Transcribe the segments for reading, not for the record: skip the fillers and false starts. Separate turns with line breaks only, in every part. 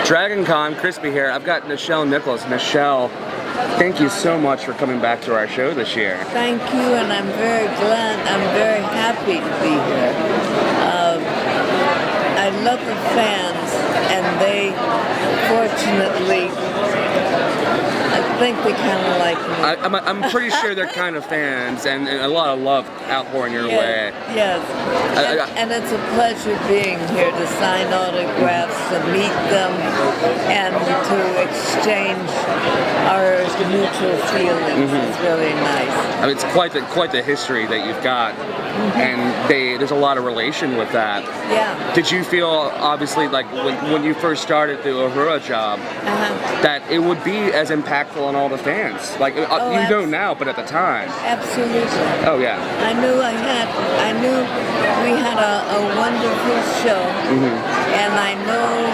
Dragon Con, Crispy here. I've got Nichelle Nichols. Nichelle, thank you so much for coming back to our show this year.
Thank you, and I'm very glad, I'm very happy to be here. I love the fans, and they, fortunately, I think they kind of like me.
I'm pretty sure they're kind of fans, and a lot of love outpouring your way.
Yes, and it's a pleasure being here to sign autographs, to meet them, and to exchange our mutual feelings. It's really nice.
I mean, it's quite the history that you've got, and there's a lot of relation with that.
Yeah.
Did you feel, obviously, like when you first started the Uhura job, that it would be as impactful on all the fans? Like, you know now, but at the time.
Absolutely.
Oh, yeah.
I knew we had a wonderful show, and I know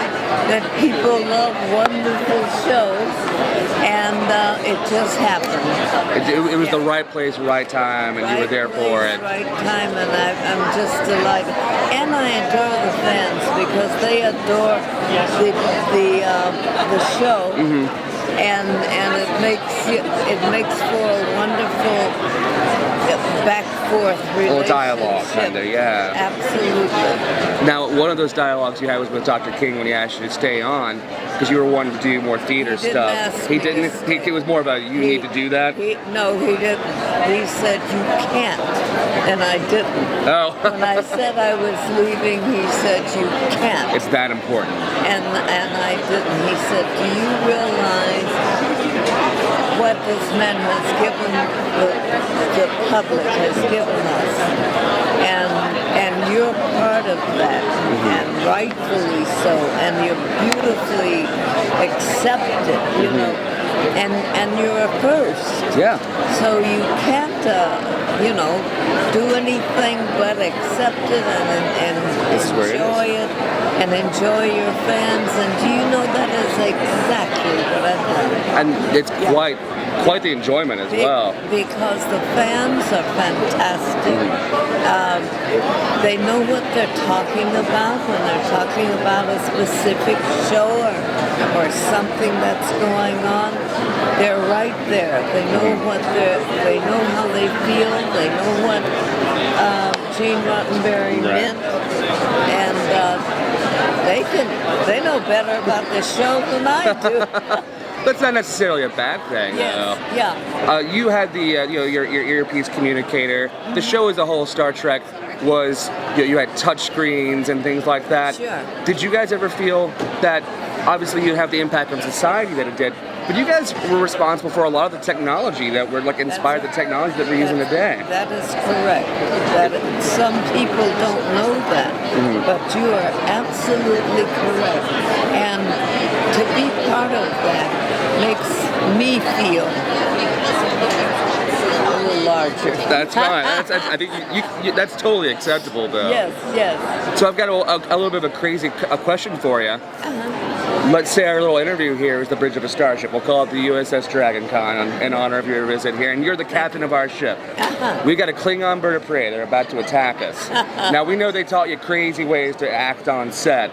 that people love wonderful shows, and it just happened.
It was the right place, right time, and you were there for it.
Right time, and I'm just delighted. And I adore the fans because they adore the show, and it makes for a wonderful back-forth relationship.
Little dialogue, kind of, yeah.
Absolutely.
Now, one of those dialogues you had was with Dr. King when he asked you to stay on, because you were wanting to do more theater stuff. He didn't. It was more about you need to do that.
No, he didn't. He said you can't, and I didn't.
Oh.
When I said I was leaving, he said you can't.
It's that important.
And I didn't. He said, do you realize what this man has given the public has given us, and you're part of that, and rightfully so, and you're beautifully accepted, you know, and you're a first.
Yeah.
So you can't, do anything but accept it and enjoy it, and enjoy your fans. And do you know that is exactly what I've done.
And it's quite the enjoyment as well.
Because the fans are fantastic. They know what they're talking about when they're talking about a specific show or something that's going on. They're right there. They know they know how they feel. They know what Gene Roddenberry meant, and they know better about the show than I do.
That's not necessarily a bad thing.
Yes,
though.
yeah.
You had the your earpiece communicator. The show as a whole, Star Trek, was you had touch screens and things like that.
Sure.
Did you guys ever feel that obviously you have the impact on society that it did, but you guys were responsible for a lot of the technology that were inspired the technology that we're using today?
That is correct. Some people don't know that, but you are absolutely correct. And to be part of that makes me feel a little larger.
That's fine. I think you that's totally acceptable, though.
Yes, yes.
So I've got a little bit of a question for you. Let's say our little interview here is the bridge of a starship. We'll call it the USS Dragon Con in honor of your visit here, and you're the captain of our ship. We got a Klingon bird of prey. They're about to attack us. Now, we know they taught you crazy ways to act on set.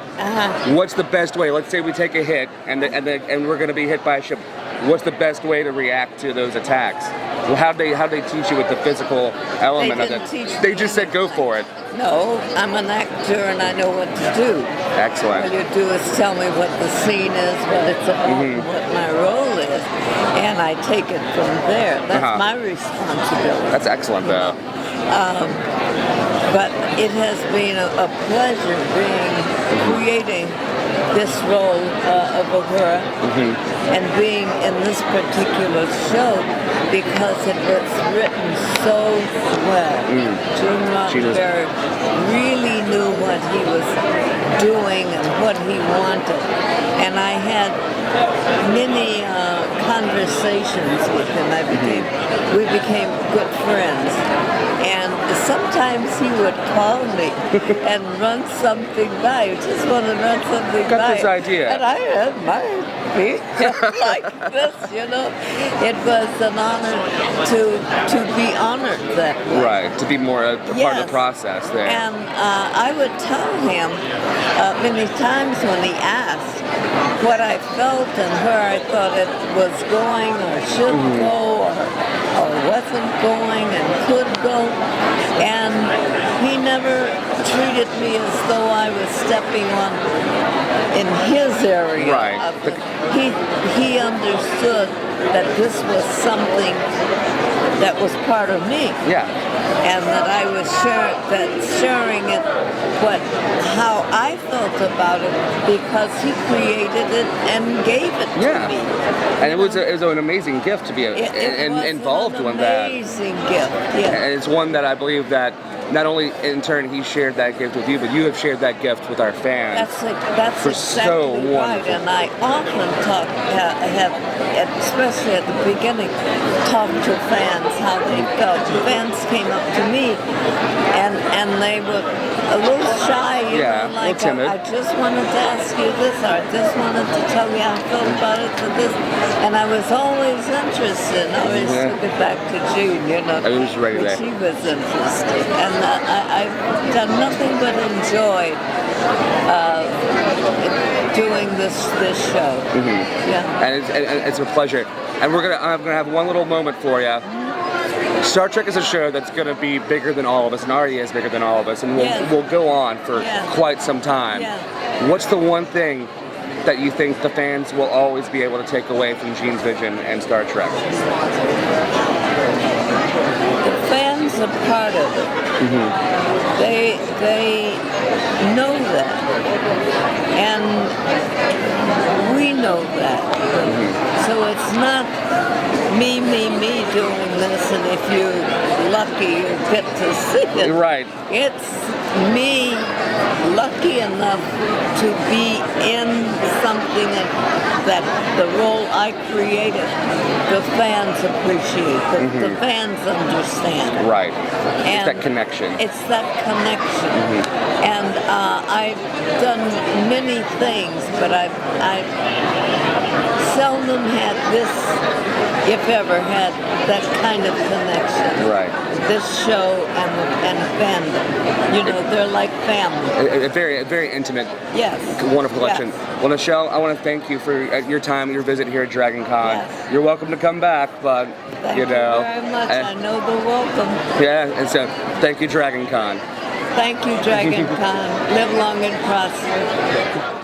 What's the best way? Let's say we take a hit, and we're going to be hit by a ship. What's the best way to react to those attacks? Well, how'd they teach you with the physical element of it? They just said go for it.
No, I'm an actor and I know what to do.
Excellent.
All you do is tell me what the scene is, what it's about, and what my role is, and I take it from there. That's my responsibility.
That's excellent, though.
But it has been a pleasure creating this role of Uhura and being in this particular show because it was written so well. Gene Roddenberry really knew what he was doing and what he wanted. And I had many conversations with him. We became good friends. And sometimes times he would call me and run something by. Just want to run something by.
Got this idea.
And I had my feet like this, you know. It was an honor to be honored that way.
Right, to be more a part of the process there.
And I would tell him many times when he asked what I felt and where I thought it was going or should go or wasn't going and could go. And he never treated me as though I was stepping on in his area.
Right.
Of it. He understood that this was something that was part of me.
Yeah.
And that I was sharing it, how I felt about it, because he created it and gave it to me.
And it was an amazing gift to be involved with that.
Amazing gift. Yeah.
And it's one that I believe that not only in turn he shared that gift with you, but you have shared that gift with our fans.
That's
for
exactly
so
right.
wonderful.
And I often especially at the beginning, talk to fans how they felt. Fans came up to me and they were a little shy, you know, like
timid.
I just wanted to ask you this, or I just wanted to tell you how I felt about it for this. And I was always interested. I always took it back to June, you know.
I was ready there.
She was interested. And I've done nothing but enjoy doing this show. Yeah.
And it's a pleasure. And I'm gonna have one little moment for you. Star Trek is a show that's going to be bigger than all of us, and already is bigger than all of us, and we'll go on for quite some time. What's the one thing that you think the fans will always be able to take away from Gene's vision and Star Trek?
The fans are part of it. They know that, and we know that. So it's not me doing this, and if you're lucky, you get to see it.
Right.
It's me lucky enough to be in something that the role I created, the fans appreciate, the fans understand.
Right.
And
it's that connection.
It's that connection. And I've done many things, but I've seldom had this, if ever had that kind of connection.
Right.
This show and fandom. You know, they're like family.
A very intimate, wonderful collection.
Yes.
Well, Nichelle, I want to thank you for your time, your visit here at Dragon Con.
Yes.
You're welcome to come back, but
Thank
you know.
very much. I know the welcome.
Yeah, and so thank you, Dragon Con.
Thank you, Dragon Con. Live long and prosper.